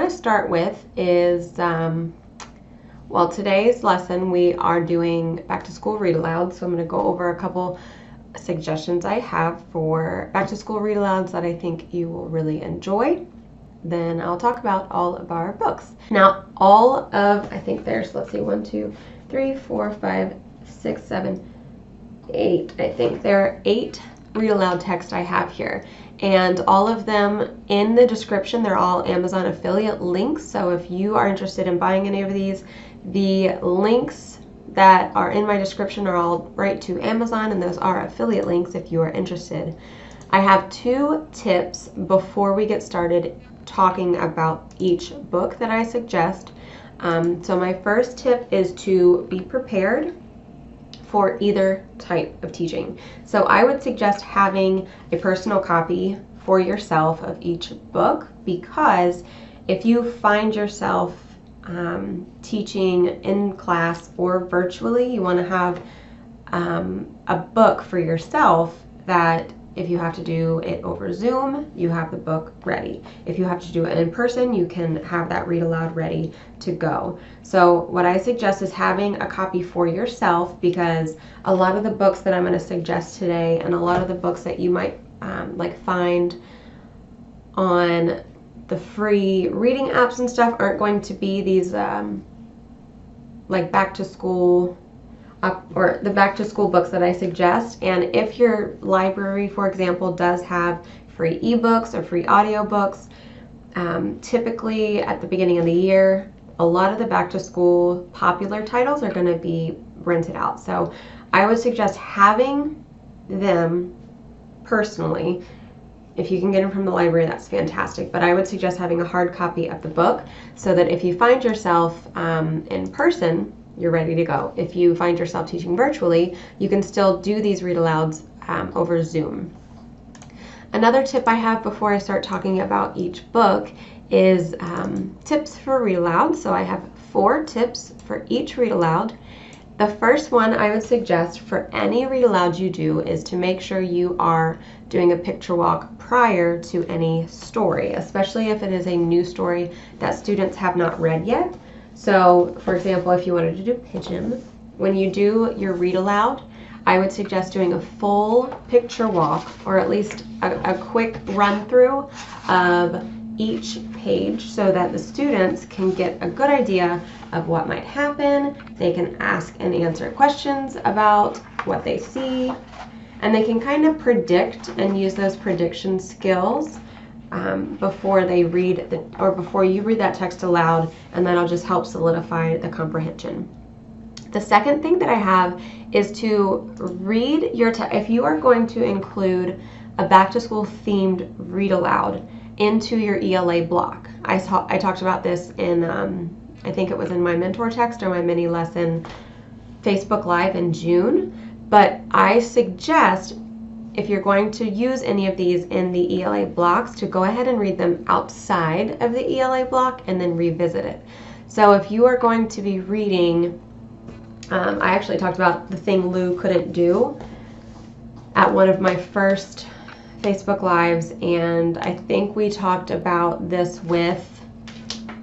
to start with is, well, today's lesson we are doing back to school read aloud. So I'm going to go over a couple suggestions I have for back to school read alouds that I think you will really enjoy. Then I'll talk about all of our books. Now, all of, I think there's, let's see, 1, 2, 3, 4, 5, 6, 7, 8. I think there are 8 read aloud texts I have here. And all of them in the description, they're all Amazon affiliate links. So if you are interested in buying any of these, the links that are in my description are all right to Amazon, and those are affiliate links if you are interested. I have 2 tips before we get started talking about each book that I suggest. So my first tip is to be prepared for either type of teaching. So I would suggest having a personal copy for yourself of each book, because if you find yourself teaching in class or virtually, you want to have a book for yourself that if you have to do it over Zoom, you have the book ready. If you have to do it in person, you can have that read aloud ready to go. So what I suggest is having a copy for yourself, because a lot of the books that I'm going to suggest today and a lot of the books that you might find on the free reading apps and stuff aren't going to be these like back to school or the back to school books that I suggest. And if your library, for example, does have free ebooks or free audiobooks, typically at the beginning of the year, a lot of the back to school popular titles are going to be rented out. So I would suggest having them personally. If you can get them from the library, that's fantastic. But I would suggest having a hard copy of the book so that if you find yourself in person, you're ready to go. If you find yourself teaching virtually, you can still do these read alouds over Zoom. Another tip I have before I start talking about each book is tips for read aloud. So I have 4 tips for each read aloud. The first one I would suggest for any read aloud you do is to make sure you are doing a picture walk prior to any story, especially if it is a new story that students have not read yet. So, for example, if you wanted to do Pigeon, when you do your read aloud, I would suggest doing a full picture walk, or at least a quick run through of each page so that the students can get a good idea of what might happen. They can ask and answer questions about what they see, and they can kind of predict and use those prediction skills before they read before you read that text aloud, and that'll just help solidify the comprehension. The second thing that I have is to read your if you are going to include a back to school themed read aloud into your ELA block. I talked about this in I think it was in my mentor text or my mini lesson Facebook Live in June, but I suggest if you're going to use any of these in the ELA blocks to go ahead and read them outside of the ELA block and then revisit it. So if you are going to be reading, I actually talked about the thing Lou couldn't do at one of my first Facebook Lives, and I think we talked about this with,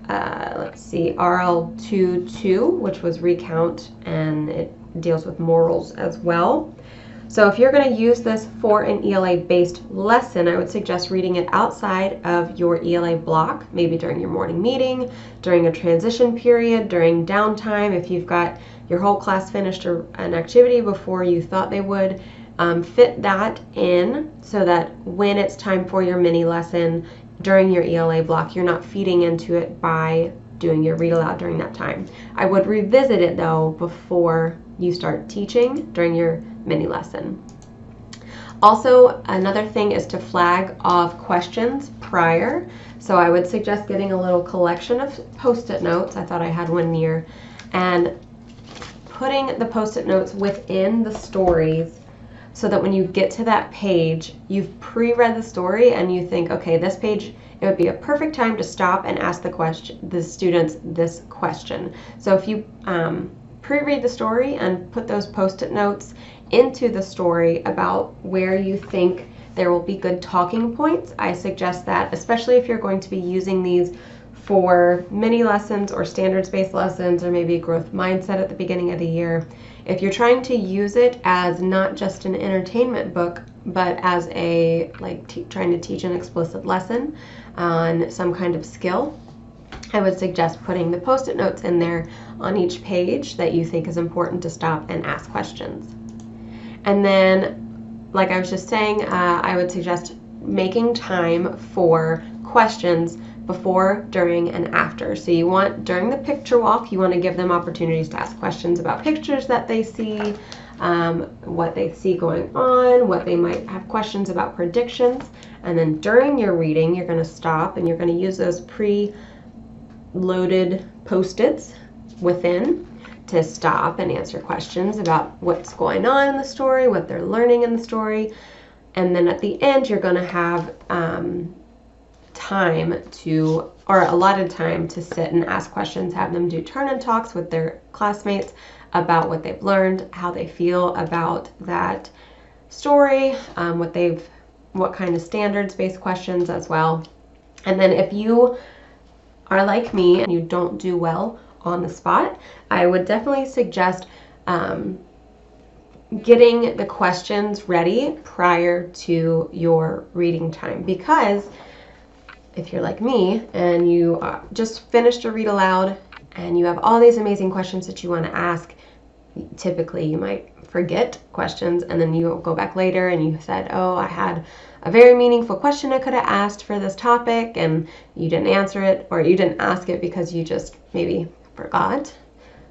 let's see, RL22, which was recount, and it deals with morals as well. So if you're going to use this for an ELA-based lesson, I would suggest reading it outside of your ELA block, maybe during your morning meeting, during a transition period, during downtime, if you've got your whole class finished an activity before you thought they would. Fit that in so that when it's time for your mini lesson during your ELA block, you're not feeding into it by doing your read aloud during that time. I would revisit it though before you start teaching during your mini lesson. Also, another thing is to flag off questions prior. So I would suggest getting a little collection of Post-it notes. I thought I had one near, and putting the Post-it notes within the stories so that when you get to that page, you've pre-read the story and you think, okay, this page, it would be a perfect time to stop and ask the students this question. So if you pre-read the story and put those Post-it notes into the story about where you think there will be good talking points, I suggest that, especially if you're going to be using these for mini lessons or standards-based lessons, or maybe growth mindset at the beginning of the year, if you're trying to use it as not just an entertainment book, but as a trying to teach an explicit lesson on some kind of skill, I would suggest putting the post-it notes in there on each page that you think is important to stop and ask questions. And then, like I was just saying, I would suggest making time for questions before, during, and after. So you want, during the picture walk, you want to give them opportunities to ask questions about pictures that they see, what they see going on, what they might have questions about predictions. And then during your reading, you're going to stop and you're going to use those pre-loaded post-its within to stop and answer questions about what's going on in the story, what they're learning in the story. And then at the end, you're going to have time to, or allotted time to sit and ask questions, have them do turn-in talks with their classmates about what they've learned, how they feel about that story, what kind of standards-based questions as well. And then if you are like me and you don't do well on the spot, I would definitely suggest getting the questions ready prior to your reading time, because if you're like me and you just finished a read aloud and you have all these amazing questions that you want to ask, typically you might forget questions, and then you go back later and you said, oh, I had a very meaningful question I could have asked for this topic, and you didn't answer it, or you didn't ask it because you just maybe forgot.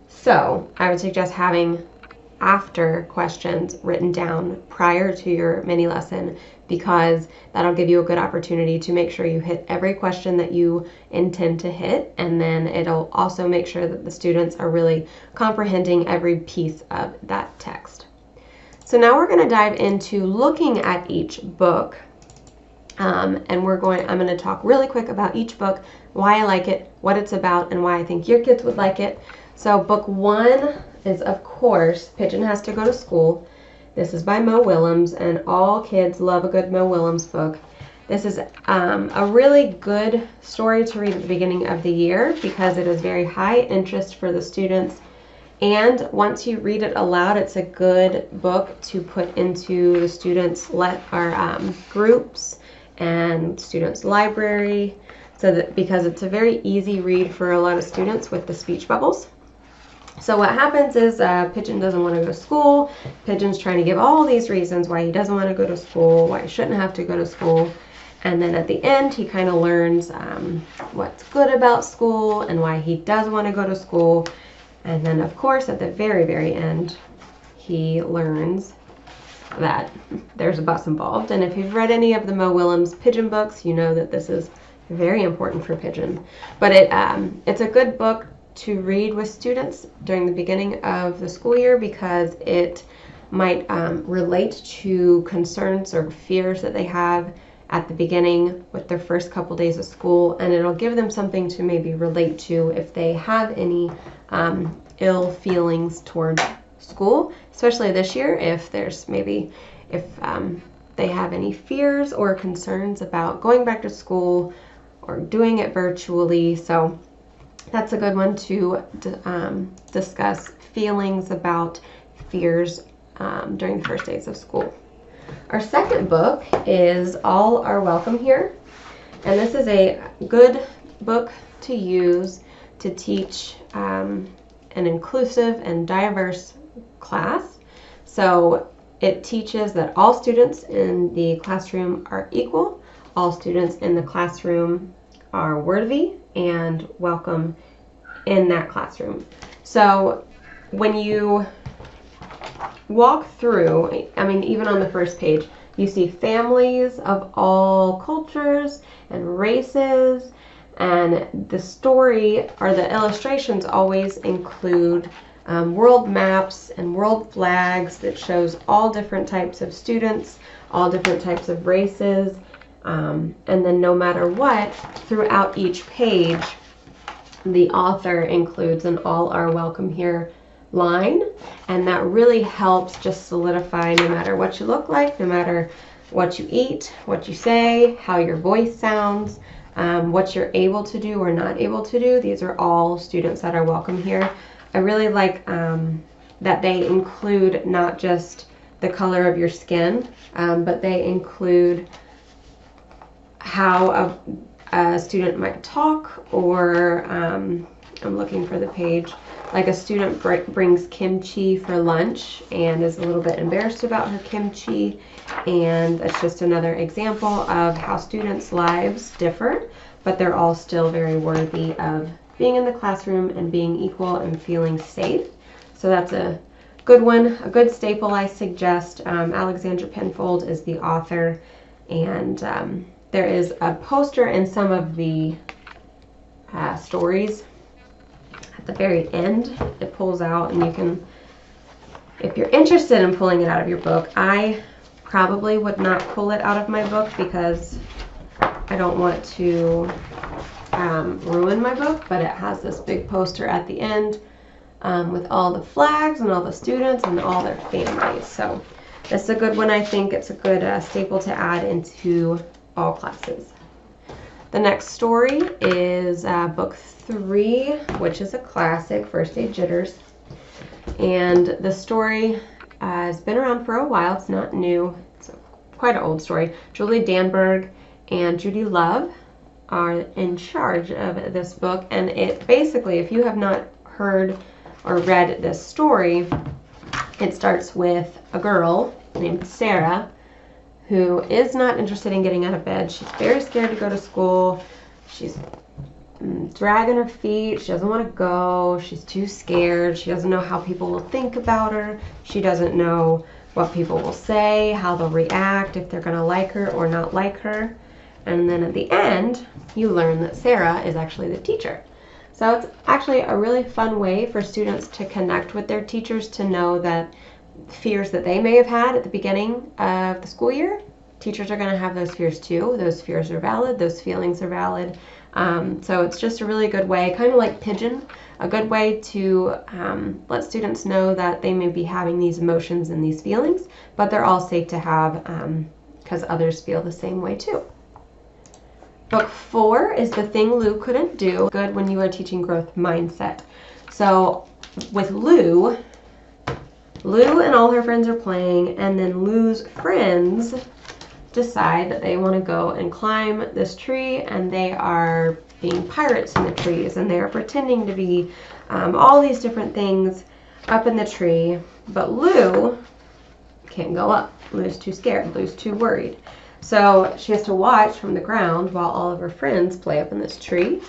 So I would suggest having after questions written down prior to your mini lesson, because that'll give you a good opportunity to make sure you hit every question that you intend to hit, and then it'll also make sure that the students are really comprehending every piece of that text. So now we're going to dive into looking at each book, and I'm going to talk really quick about each book, why I like it, what it's about, and why I think your kids would like it. So book 1 is, of course, Pigeon Has to Go to School. This is by Mo Willems, and all kids love a good Mo Willems book. This is a really good story to read at the beginning of the year because it is very high interest for the students. And once you read it aloud, it's a good book to put into the students' groups and students' library, because it's a very easy read for a lot of students with the speech bubbles. So what happens is Pigeon doesn't want to go to school. Pigeon's trying to give all these reasons why he doesn't want to go to school, why he shouldn't have to go to school. And then at the end, he kind of learns what's good about school and why he does want to go to school. And then, of course, at the very, very end, he learns that there's a bus involved. And if you've read any of the Mo Willems Pigeon books, you know that this is very important for Pigeon. But it's a good book to read with students during the beginning of the school year, because it might relate to concerns or fears that they have at the beginning with their first couple days of school, and it'll give them something to maybe relate to if they have any ill feelings toward school, especially this year, if they have any fears or concerns about going back to school or doing it virtually. So that's a good one to discuss feelings about fears during the first days of school. Our second book is All Are Welcome Here, and this is a good book to use to teach an inclusive and diverse class. So it teaches that all students in the classroom are equal, all students in the classroom are worthy and welcome in that classroom. So when you walk through, even on the first page, you see families of all cultures and races, and the story or the illustrations always include world maps and world flags that shows all different types of students, all different types of races, and then no matter what, throughout each page, the author includes an All Are Welcome Here line, and that really helps just solidify, no matter what you look like, no matter what you eat, what you say, how your voice sounds, what you're able to do or not able to do. These are all students that are welcome here. I really like that they include not just the color of your skin, but they include how a student might talk, or I'm looking for the page, like a student brings kimchi for lunch and is a little bit embarrassed about her kimchi, and it's just another example of how students' lives differ, but they're all still very worthy of being in the classroom and being equal and feeling safe. So that's a good one, a good staple I suggest. Alexandra Penfold is the author, and there is a poster in some of the stories. At the very end, it pulls out, and you can, if you're interested in pulling it out of your book, I probably would not pull it out of my book because I don't want to ruin my book, but it has this big poster at the end with all the flags and all the students and all their families. So this is a good one. I think it's a good staple to add into all classes. The next story is book 3, which is a classic, First Aid Jitters. And the story has been around for a while. It's not new. It's quite an old story. Julie Danberg and Judy Love are in charge of this book. And it basically, if you have not heard or read this story, it starts with a girl named Sarah who is not interested in getting out of bed. She's very scared to go to school. She's dragging her feet. She doesn't want to go. She's too scared. She doesn't know how people will think about her. She doesn't know what people will say, how they'll react, if they're going to like her or not like her. And then at the end, you learn that Sarah is actually the teacher. So it's actually a really fun way for students to connect with their teachers, to know that fears that they may have had at the beginning of the school year, teachers are going to have those fears too. Those fears are valid. Those feelings are valid. So it's just a really good way, kind of like Pigeon, a good way to let students know that they may be having these emotions and these feelings, but they're all safe to have because others feel the same way too. Book 4 is The Thing Lou Couldn't Do. Good when you are teaching growth mindset. So with Lou and all her friends are playing, and then Lou's friends decide that they want to go and climb this tree, and they are being pirates in the trees, and they are pretending to be all these different things up in the tree, but Lou can't go up. Lou's too scared. Lou's too worried. So she has to watch from the ground while all of her friends play up in this tree.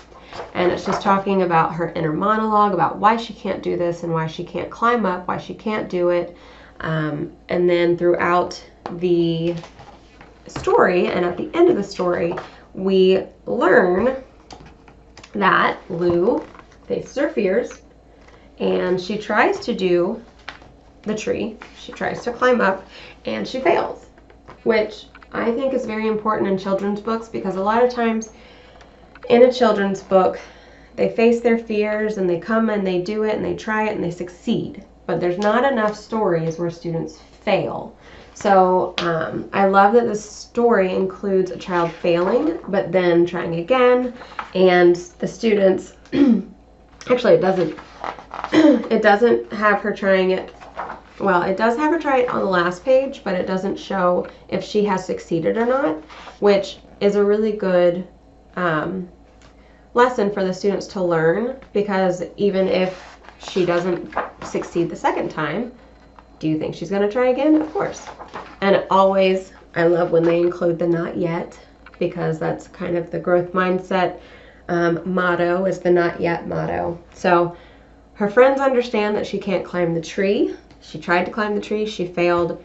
And it's just talking about her inner monologue, about why she can't do this and why she can't climb up, why she can't do it. And then throughout the story, and at the end of the story, we learn that Lou faces her fears, and she tries to do the tree. She tries to climb up, and she fails, which I think is very important in children's books, because a lot of times in a children's book, they face their fears and they come and they do it and they try it and they succeed. But there's not enough stories where students fail. So I love that this story includes a child failing, but then trying again, and the students, actually it doesn't have her trying it. Well, it does have her try it on the last page, but it doesn't show if she has succeeded or not, which is a really good lesson for the students to learn, because even if she doesn't succeed the second time, do you think she's going to try again? Of course. And always, I love when they include the not yet, because that's kind of the growth mindset motto, is the not yet motto. So her friends understand that she can't climb the tree. She tried to climb the tree. She failed.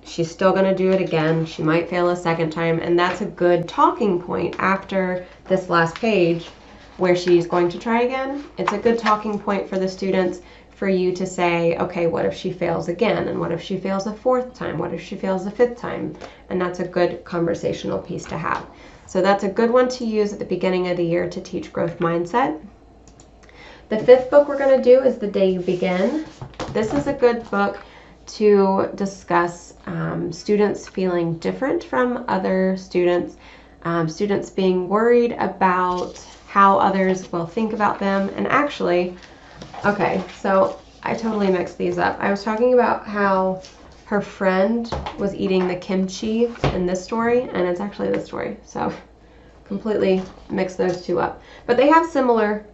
She's still going to do it again. She might fail a second time. And that's a good talking point after this last page where she's going to try again. It's a good talking point for the students, for you to say, okay, what if she fails again? And what if she fails a fourth time? What if she fails a fifth time? And that's a good conversational piece to have. So that's a good one to use at the beginning of the year to teach growth mindset. The 5th book we're going to do is The Day You Begin. This is a good book to discuss students feeling different from other students. students being worried about how others will think about them. And actually, okay, so I totally mixed these up. I was talking about how her friend was eating the kimchi in this story, and it's actually this story. So completely mixed those two up. But they have similar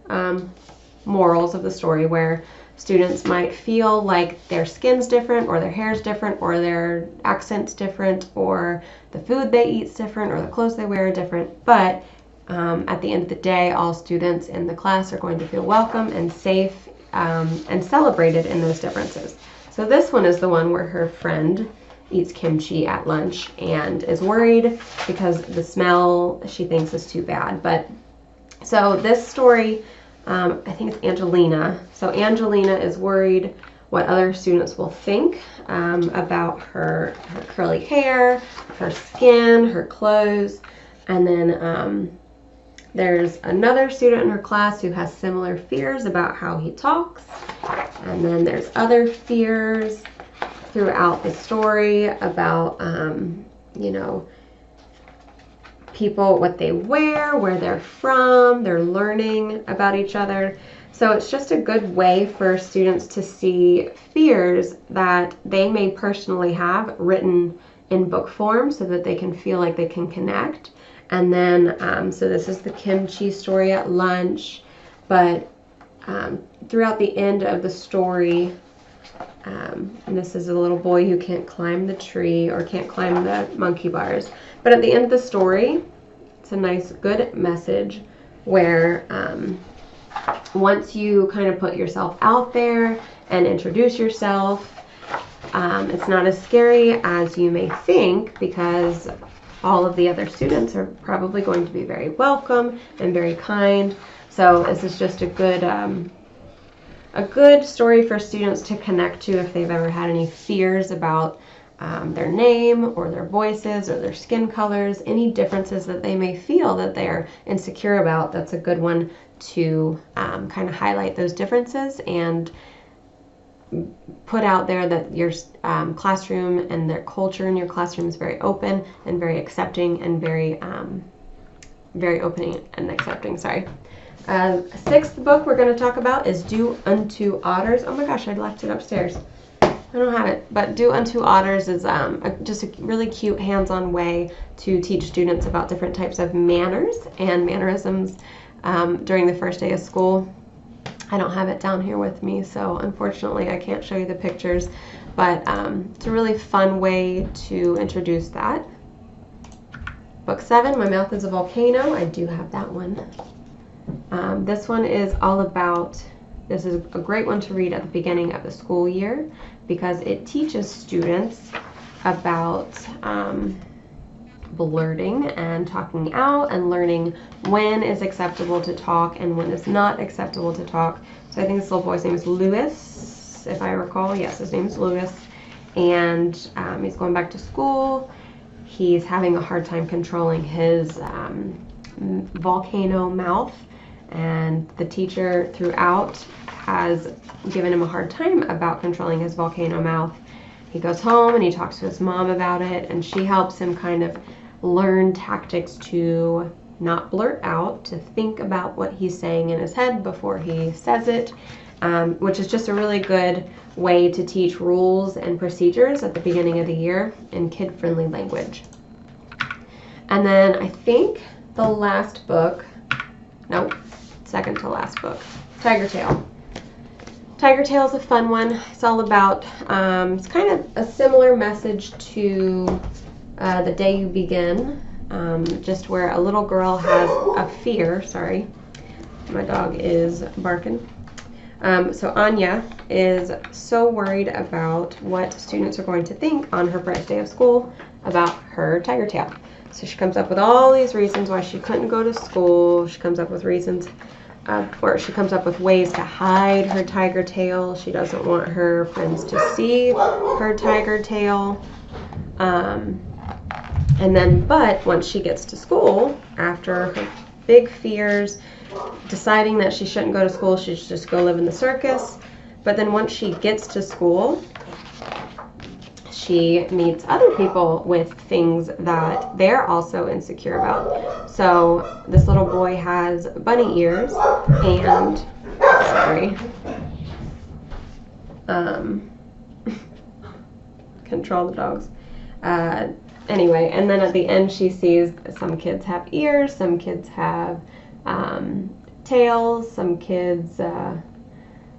morals of the story, where students might feel like their skin's different, or their hair's different, or their accent's different, or the food they eat's different, or the clothes they wear are different. But at the end of the day, all students in the class are going to feel welcome and safe and celebrated in those differences. So this one is the one where her friend eats kimchi at lunch and is worried because the smell she thinks is too bad. But so this story, I think it's Angelina. So Angelina is worried what other students will think about her curly hair, her skin, her clothes. And then there's another student in her class who has similar fears about how he talks. And then there's other fears throughout the story about, people, what they wear, where they're from, they're learning about each other. So it's just a good way for students to see fears that they may personally have written in book form so that they can feel like they can connect. And then, so this is the kimchi story at lunch, but throughout the end of the story, and this is a little boy who can't climb the tree or can't climb the monkey bars. But at the end of the story, it's a nice, good message where once you kind of put yourself out there and introduce yourself, it's not as scary as you may think, because all of the other students are probably going to be very welcome and very kind. So this is just a good story for students to connect to if they've ever had any fears about their name or their voices or their skin colors, any differences that they may feel that they're insecure about. That's a good one to kind of highlight those differences and put out there that your classroom and their culture in your classroom is very open and very accepting and very opening and accepting. Sorry. Sixth book we're going to talk about is Do Unto Otters. Oh my gosh, I left it upstairs. I don't have it. But Do Unto Otters is just a really cute hands-on way to teach students about different types of manners and mannerisms during the first day of school. I don't have it down here with me, so unfortunately I can't show you the pictures, but it's a really fun way to introduce that. Book 7, My Mouth is a Volcano. I do have that one. This one is all about, this is a great one to read at the beginning of the school year because it teaches students about blurting and talking out and learning when is acceptable to talk and when is not acceptable to talk. So I think this little boy's name is Lewis, if I recall. Yes, his name is Lewis. And he's going back to school. He's having a hard time controlling his volcano mouth. And the teacher throughout has given him a hard time about controlling his volcano mouth. He goes home and he talks to his mom about it, and she helps him kind of learn tactics to not blurt out, to think about what he's saying in his head before he says it, which is just a really good way to teach rules and procedures at the beginning of the year in kid-friendly language. And then I think the last book, nope, second to last book, Tiger Tail. Tiger Tail is a fun one. It's all about, it's kind of a similar message to The Day You Begin, just where a little girl has a fear. Sorry, my dog is barking. So Anya is so worried about what students are going to think on her first day of school about her tiger tail. So she comes up with all these reasons why she couldn't go to school. She comes up with reasons, or she comes up with ways to hide her tiger tail. She doesn't want her friends to see her tiger tail. And then, but once she gets to school, after her big fears, deciding that she shouldn't go to school, she should just go live in the circus. But then once she gets to school, she meets other people with things that they're also insecure about. So this little boy has bunny ears and, sorry, control the dogs. Anyway, and then at the end she sees some kids have ears, some kids have tails, some kids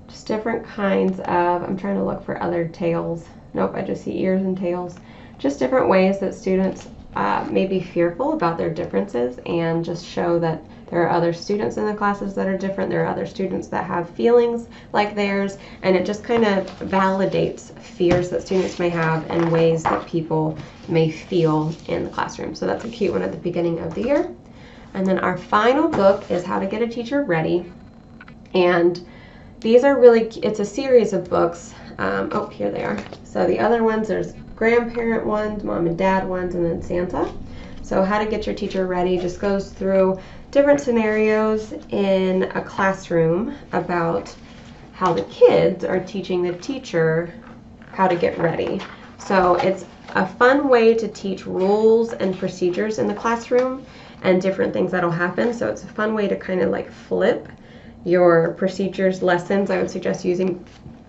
just different kinds of, I'm trying to look for other tails. Nope, I just see ears and tails. Just different ways that students may be fearful about their differences, and just show that there are other students in the classes that are different. There are other students that have feelings like theirs, and it just kind of validates fears that students may have and ways that people may feel in the classroom. So that's a cute one at the beginning of the year. And then our final book is How to Get a Teacher Ready. And these are really, it's a series of books. Oh, here they are. So the other ones, there's grandparent ones, mom and dad ones, and then Santa. So How to Get Your Teacher Ready just goes through different scenarios in a classroom about how the kids are teaching the teacher how to get ready. So it's a fun way to teach rules and procedures in the classroom and different things that'll happen. So it's a fun way to kind of like flip your procedures lessons. I would suggest using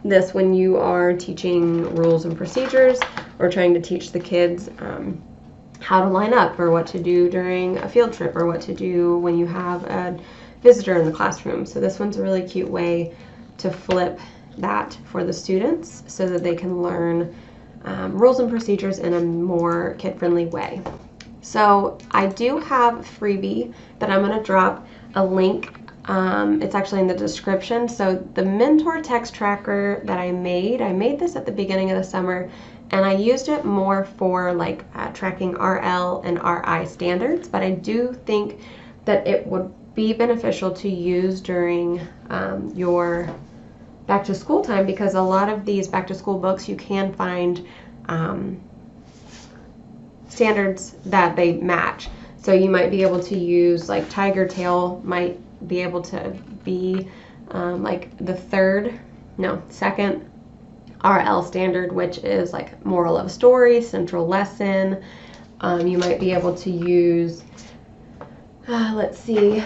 this when you are teaching rules and procedures, or trying to teach the kids how to line up, or what to do during a field trip, or what to do when you have a visitor in the classroom. So this one's a really cute way to flip that for the students so that they can learn rules and procedures in a more kid-friendly way. So I do have a freebie that I'm going to drop a link. It's actually in the description. So the mentor text tracker that I made this at the beginning of the summer, and I used it more for like tracking RL and RI standards, but I do think that it would be beneficial to use during your back to school time, because a lot of these back to school books you can find standards that they match. So you might be able to use, like Tiger Tail might be able to be like the second RL standard, which is like moral of a story, central lesson. You might be able to use, let's see,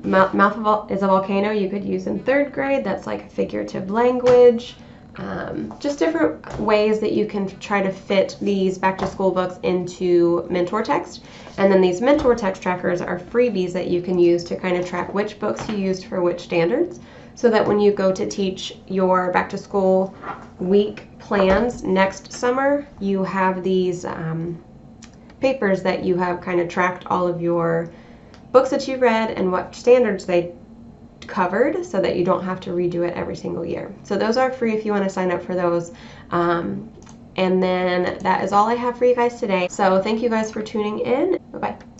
Mouth is a Volcano you could use in 3rd grade. That's like figurative language. Just different ways that you can try to fit these back to school books into mentor text. And then these mentor text trackers are freebies that you can use to kind of track which books you used for which standards, so that when you go to teach your back to school week plans next summer, you have these papers that you have kind of tracked all of your books that you read and what standards they covered, so that you don't have to redo it every single year. So those are free if you want to sign up for those. And then that is all I have for you guys today. So thank you guys for tuning in. Bye-bye.